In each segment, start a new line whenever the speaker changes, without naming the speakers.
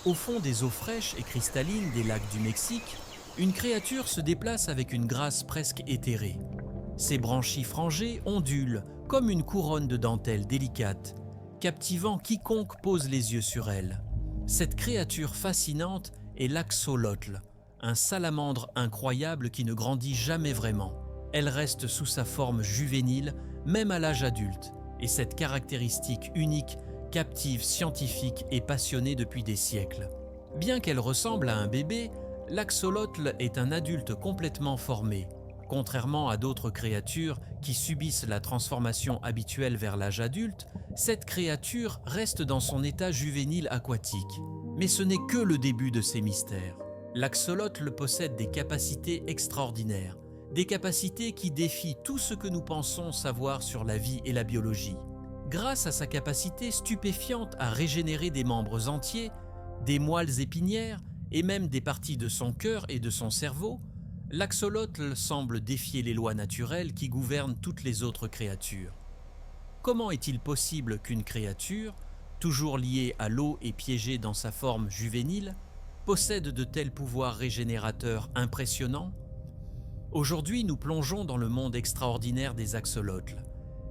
Au fond des eaux fraîches et cristallines des lacs du Mexique, une créature se déplace avec une grâce presque éthérée. Ses branchies frangées ondulent comme une couronne de dentelle délicate, captivant quiconque pose les yeux sur elle. Cette créature fascinante est l'axolotl, un salamandre incroyable qui ne grandit jamais vraiment. Elle reste sous sa forme juvénile, même à l'âge adulte, et cette caractéristique unique captive scientifiques et passionnés depuis des siècles. Bien qu'elle ressemble à un bébé, l'axolotl est un adulte complètement formé. Contrairement à d'autres créatures qui subissent la transformation habituelle vers l'âge adulte, cette créature reste dans son état juvénile aquatique. Mais ce n'est que le début de ces mystères. L'axolotl possède des capacités extraordinaires, des capacités qui défient tout ce que nous pensons savoir sur la vie et la biologie. Grâce à sa capacité stupéfiante à régénérer des membres entiers, des moelles épinières et même des parties de son cœur et de son cerveau, l'axolotl semble défier les lois naturelles qui gouvernent toutes les autres créatures. Comment est-il possible qu'une créature, toujours liée à l'eau et piégée dans sa forme juvénile, possède de tels pouvoirs régénérateurs impressionnants? Aujourd'hui, nous plongeons dans le monde extraordinaire des axolotls,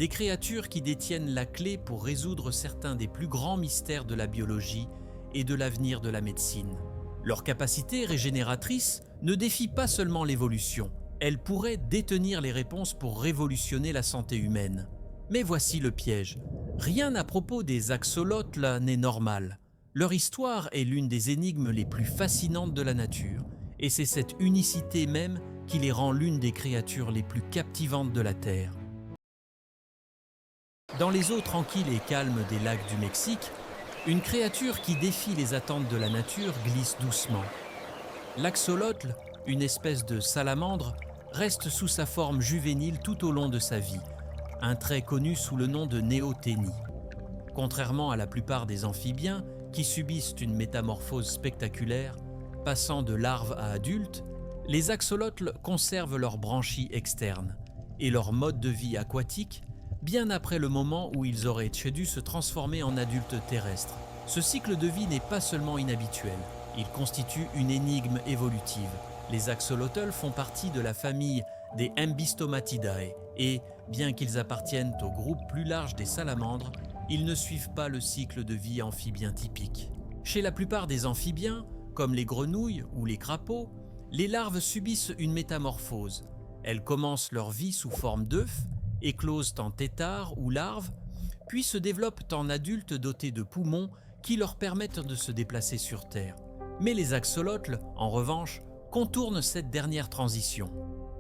des créatures qui détiennent la clé pour résoudre certains des plus grands mystères de la biologie et de l'avenir de la médecine. Leur capacité régénératrice ne défie pas seulement l'évolution, elle pourrait détenir les réponses pour révolutionner la santé humaine. Mais voici le piège. Rien à propos des axolotls n'est normal. Leur histoire est l'une des énigmes les plus fascinantes de la nature, et c'est cette unicité même qui les rend l'une des créatures les plus captivantes de la Terre. Dans les eaux tranquilles et calmes des lacs du Mexique, une créature qui défie les attentes de la nature glisse doucement. L'axolotl, une espèce de salamandre, reste sous sa forme juvénile tout au long de sa vie, un trait connu sous le nom de néothénie. Contrairement à la plupart des amphibiens qui subissent une métamorphose spectaculaire, passant de larves à adultes, les axolotls conservent leurs branchies externes et leur mode de vie aquatique bien après le moment où ils auraient dû se transformer en adultes terrestres. Ce cycle de vie n'est pas seulement inhabituel, il constitue une énigme évolutive. Les axolotls font partie de la famille des Embystomatidae et, bien qu'ils appartiennent au groupe plus large des salamandres, ils ne suivent pas le cycle de vie amphibien typique. Chez la plupart des amphibiens, comme les grenouilles ou les crapauds, les larves subissent une métamorphose. Elles commencent leur vie sous forme d'œufs, éclosent en têtards ou larves, puis se développent en adultes dotés de poumons qui leur permettent de se déplacer sur Terre. Mais les axolotls, en revanche, contournent cette dernière transition.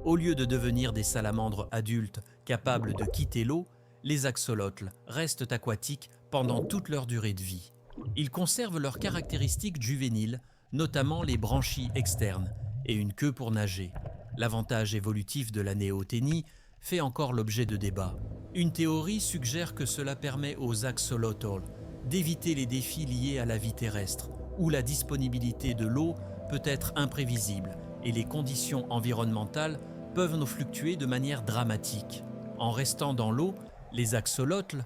Au lieu de devenir des salamandres adultes capables de quitter l'eau, les axolotls restent aquatiques pendant toute leur durée de vie. Ils conservent leurs caractéristiques juvéniles, notamment les branchies externes et une queue pour nager. L'avantage évolutif de la néothénie fait encore l'objet de débats. Une théorie suggère que cela permet aux axolotls d'éviter les défis liés à la vie terrestre, où la disponibilité de l'eau peut être imprévisible et les conditions environnementales peuvent nous fluctuer de manière dramatique. En restant dans l'eau, les axolotls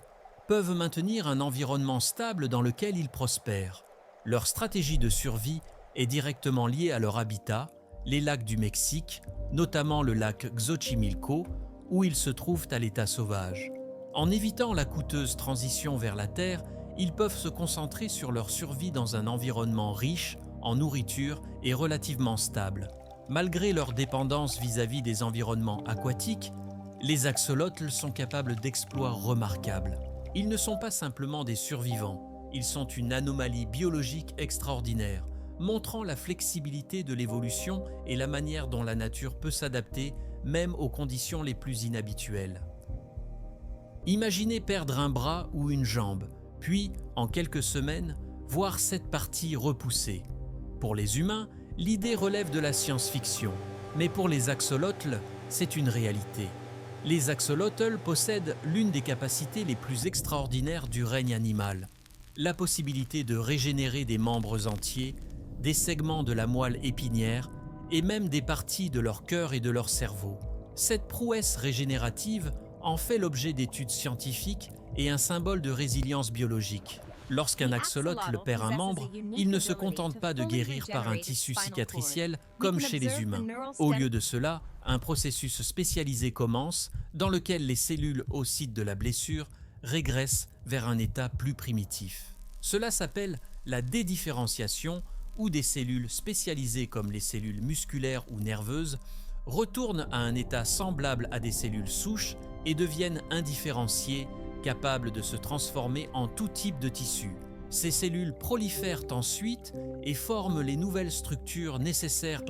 peuvent maintenir un environnement stable dans lequel ils prospèrent. Leur stratégie de survie est directement liée à leur habitat, les lacs du Mexique, notamment le lac Xochimilco, où ils se trouvent à l'état sauvage. En évitant la coûteuse transition vers la terre, ils peuvent se concentrer sur leur survie dans un environnement riche en nourriture et relativement stable. Malgré leur dépendance vis-à-vis des environnements aquatiques, les axolotls sont capables d'exploits remarquables. Ils ne sont pas simplement des survivants, ils sont une anomalie biologique extraordinaire, montrant la flexibilité de l'évolution et la manière dont la nature peut s'adapter même aux conditions les plus inhabituelles. Imaginez perdre un bras ou une jambe, puis, en quelques semaines, voir cette partie repoussée. Pour les humains, l'idée relève de la science-fiction, mais pour les axolotls, c'est une réalité. Les axolotls possèdent l'une des capacités les plus extraordinaires du règne animal, la possibilité de régénérer des membres entiers, des segments de la moelle épinière et même des parties de leur cœur et de leur cerveau. Cette prouesse régénérative en fait l'objet d'études scientifiques et un symbole de résilience biologique. Lorsqu'un axolotl perd un membre, il ne se contente pas de guérir par un tissu cicatriciel comme chez les humains. Au lieu de cela, un processus spécialisé commence dans lequel les cellules au site de la blessure régressent vers un état plus primitif. Cela s'appelle la dédifférenciation, où des cellules spécialisées comme les cellules musculaires ou nerveuses retournent à un état semblable à des cellules souches et deviennent indifférenciées, capables de se transformer en tout type de tissu. Ces cellules prolifèrent ensuite et forment les nouvelles structures nécessaires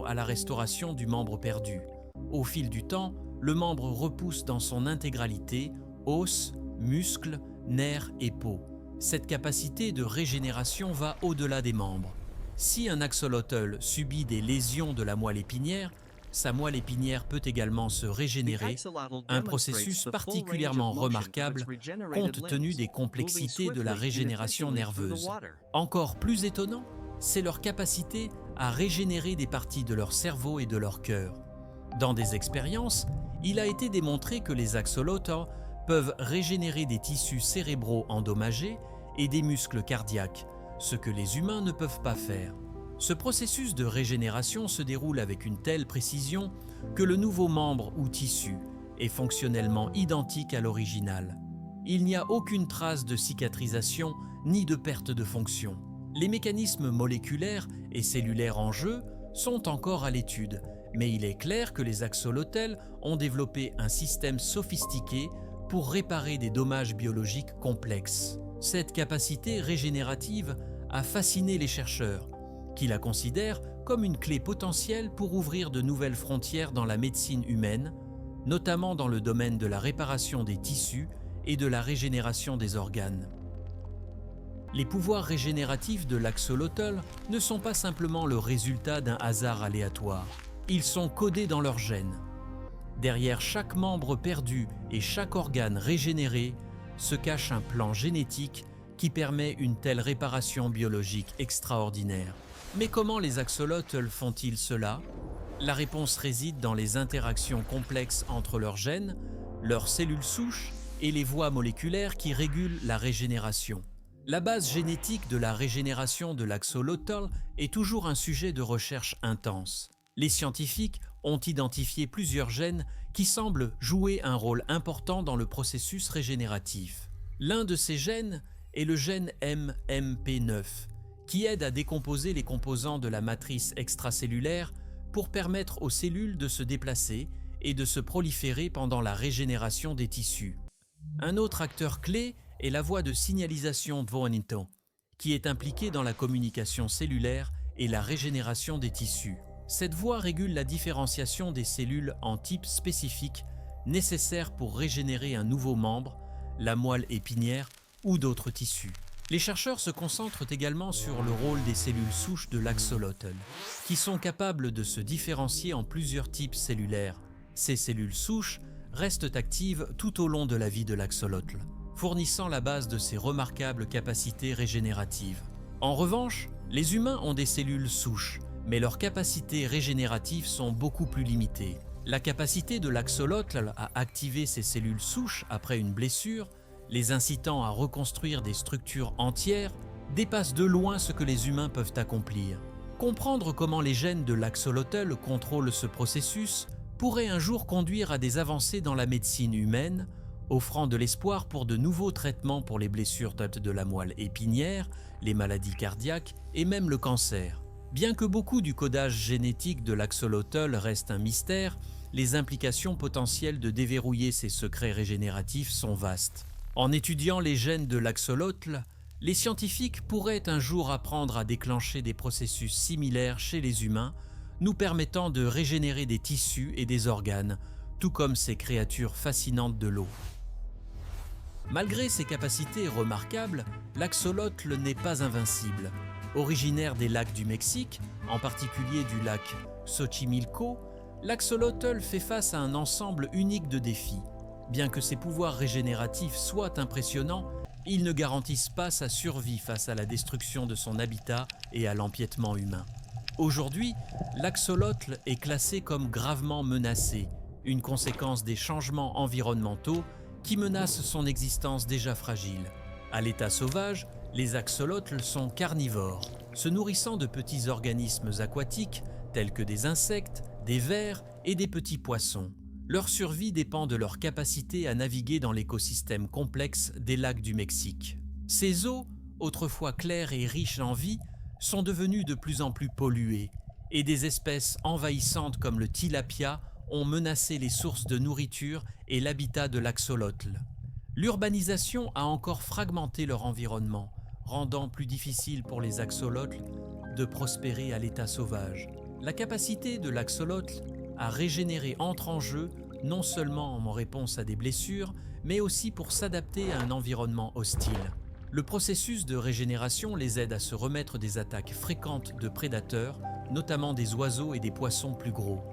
à la restauration du membre perdu. Au fil du temps, le membre repousse dans son intégralité, os, muscles, nerfs et peau. Cette capacité de régénération va au-delà des membres. Si un axolotl subit des lésions de la moelle épinière, sa moelle épinière peut également se régénérer, un processus particulièrement remarquable compte tenu des complexités de la régénération nerveuse. Encore plus étonnant, c'est leur capacité à régénérer des parties de leur cerveau et de leur cœur. Dans des expériences, il a été démontré que les axolotls peuvent régénérer des tissus cérébraux endommagés et des muscles cardiaques, ce que les humains ne peuvent pas faire. Ce processus de régénération se déroule avec une telle précision que le nouveau membre ou tissu est fonctionnellement identique à l'original. Il n'y a aucune trace de cicatrisation ni de perte de fonction. Les mécanismes moléculaires et cellulaires en jeu sont encore à l'étude, mais il est clair que les axolotls ont développé un système sophistiqué pour réparer des dommages biologiques complexes. Cette capacité régénérative a fasciné les chercheurs, qui la considèrent comme une clé potentielle pour ouvrir de nouvelles frontières dans la médecine humaine, notamment dans le domaine de la réparation des tissus et de la régénération des organes. Les pouvoirs régénératifs de l'axolotl ne sont pas simplement le résultat d'un hasard aléatoire. Ils sont codés dans leurs gènes. Derrière chaque membre perdu et chaque organe régénéré se cache un plan génétique qui permet une telle réparation biologique extraordinaire. Mais comment les axolotls font-ils cela? La réponse réside dans les interactions complexes entre leurs gènes, leurs cellules souches et les voies moléculaires qui régulent la régénération. La base génétique de la régénération de l'axolotl est toujours un sujet de recherche intense. Les scientifiques ont identifié plusieurs gènes qui semblent jouer un rôle important dans le processus régénératif. L'un de ces gènes est le gène MMP9, qui aide à décomposer les composants de la matrice extracellulaire pour permettre aux cellules de se déplacer et de se proliférer pendant la régénération des tissus. Un autre acteur clé est la voie de signalisation Vohwinton, qui est impliquée dans la communication cellulaire et la régénération des tissus. Cette voie régule la différenciation des cellules en types spécifiques nécessaires pour régénérer un nouveau membre, la moelle épinière ou d'autres tissus. Les chercheurs se concentrent également sur le rôle des cellules souches de l'axolotl, qui sont capables de se différencier en plusieurs types cellulaires. Ces cellules souches restent actives tout au long de la vie de l'axolotl, fournissant la base de ses remarquables capacités régénératives. En revanche, les humains ont des cellules souches, mais leurs capacités régénératives sont beaucoup plus limitées. La capacité de l'axolotl à activer ces cellules souches après une blessure, les incitant à reconstruire des structures entières, dépasse de loin ce que les humains peuvent accomplir. Comprendre comment les gènes de l'axolotl contrôlent ce processus pourrait un jour conduire à des avancées dans la médecine humaine, offrant de l'espoir pour de nouveaux traitements pour les blessures de la moelle épinière, les maladies cardiaques et même le cancer. Bien que beaucoup du codage génétique de l'axolotl reste un mystère, les implications potentielles de déverrouiller ces secrets régénératifs sont vastes. En étudiant les gènes de l'axolotl, les scientifiques pourraient un jour apprendre à déclencher des processus similaires chez les humains, nous permettant de régénérer des tissus et des organes, tout comme ces créatures fascinantes de l'eau. Malgré ses capacités remarquables, l'axolotl n'est pas invincible. Originaire des lacs du Mexique, en particulier du lac Xochimilco, l'axolotl fait face à un ensemble unique de défis. Bien que ses pouvoirs régénératifs soient impressionnants, ils ne garantissent pas sa survie face à la destruction de son habitat et à l'empiètement humain. Aujourd'hui, l'axolotl est classé comme gravement menacé, une conséquence des changements environnementaux qui menacent son existence déjà fragile. À l'état sauvage, les axolotls sont carnivores, se nourrissant de petits organismes aquatiques tels que des insectes, des vers et des petits poissons. Leur survie dépend de leur capacité à naviguer dans l'écosystème complexe des lacs du Mexique. Ces eaux, autrefois claires et riches en vie, sont devenues de plus en plus polluées et des espèces envahissantes comme le tilapia ont menacé les sources de nourriture et l'habitat de l'axolotl. L'urbanisation a encore fragmenté leur environnement, rendant plus difficile pour les axolotls de prospérer à l'état sauvage. La capacité de l'axolotl à régénérer entre en jeu, non seulement en réponse à des blessures, mais aussi pour s'adapter à un environnement hostile. Le processus de régénération les aide à se remettre des attaques fréquentes de prédateurs, notamment des oiseaux et des poissons plus gros.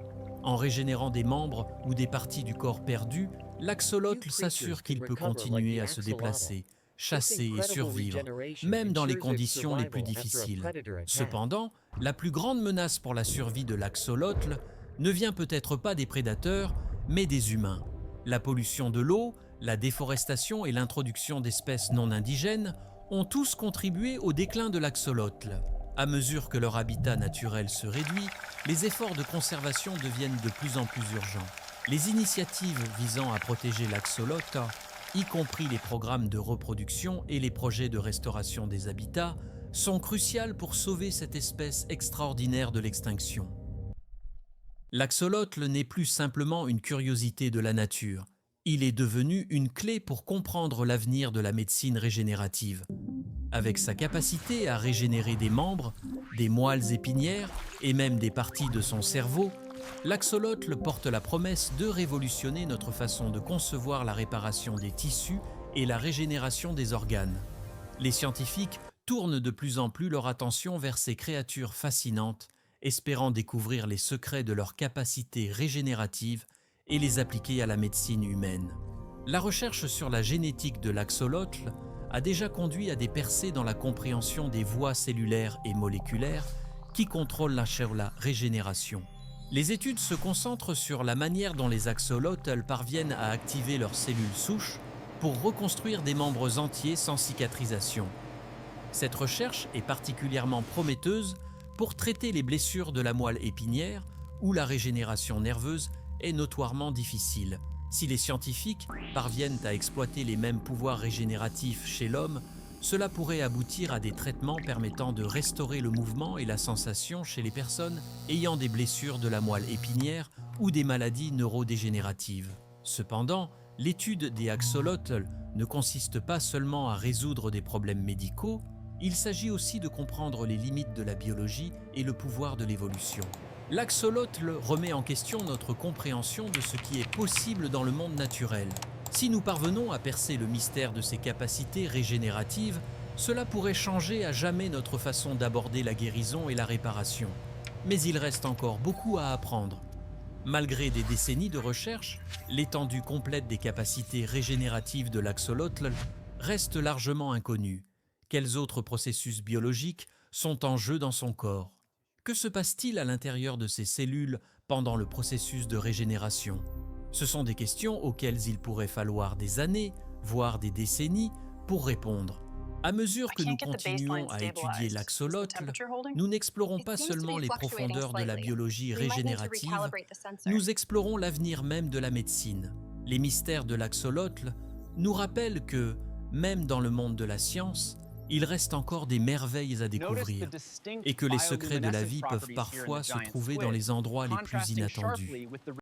En régénérant des membres ou des parties du corps perdus, l'axolotl s'assure qu'il peut continuer à se déplacer, chasser et survivre, même dans les conditions les plus difficiles. Cependant, la plus grande menace pour la survie de l'axolotl ne vient peut-être pas des prédateurs, mais des humains. La pollution de l'eau, la déforestation et l'introduction d'espèces non indigènes ont tous contribué au déclin de l'axolotl. À mesure que leur habitat naturel se réduit, les efforts de conservation deviennent de plus en plus urgents. Les initiatives visant à protéger l'axolotl, y compris les programmes de reproduction et les projets de restauration des habitats, sont cruciales pour sauver cette espèce extraordinaire de l'extinction. L'axolotl n'est plus simplement une curiosité de la nature. Il est devenu une clé pour comprendre l'avenir de la médecine régénérative. Avec sa capacité à régénérer des membres, des moelles épinières et même des parties de son cerveau, l'axolotl porte la promesse de révolutionner notre façon de concevoir la réparation des tissus et la régénération des organes. Les scientifiques tournent de plus en plus leur attention vers ces créatures fascinantes, espérant découvrir les secrets de leur capacité régénérative et les appliquer à la médecine humaine. La recherche sur la génétique de l'axolotl a déjà conduit à des percées dans la compréhension des voies cellulaires et moléculaires qui contrôlent la régénération. Les études se concentrent sur la manière dont les axolotls parviennent à activer leurs cellules souches pour reconstruire des membres entiers sans cicatrisation. Cette recherche est particulièrement prometteuse pour traiter les blessures de la moelle épinière où la régénération nerveuse est notoirement difficile. Si les scientifiques parviennent à exploiter les mêmes pouvoirs régénératifs chez l'homme, cela pourrait aboutir à des traitements permettant de restaurer le mouvement et la sensation chez les personnes ayant des blessures de la moelle épinière ou des maladies neurodégénératives. Cependant, l'étude des axolotls ne consiste pas seulement à résoudre des problèmes médicaux, il s'agit aussi de comprendre les limites de la biologie et le pouvoir de l'évolution. L'axolotl remet en question notre compréhension de ce qui est possible dans le monde naturel. Si nous parvenons à percer le mystère de ses capacités régénératives, cela pourrait changer à jamais notre façon d'aborder la guérison et la réparation. Mais il reste encore beaucoup à apprendre. Malgré des décennies de recherche, l'étendue complète des capacités régénératives de l'axolotl reste largement inconnue. Quels autres processus biologiques sont en jeu dans son corps? Que se passe-t-il à l'intérieur de ces cellules pendant le processus de régénération? Ce sont des questions auxquelles il pourrait falloir des années, voire des décennies, pour répondre. À mesure que nous continuons à étudier l'axolotl, nous n'explorons pas seulement les profondeurs de la biologie régénérative, nous explorons l'avenir même de la médecine. Les mystères de l'axolotl nous rappellent que, même dans le monde de la science, il reste encore des merveilles à découvrir et que les secrets de la vie peuvent parfois se trouver dans les endroits les plus inattendus.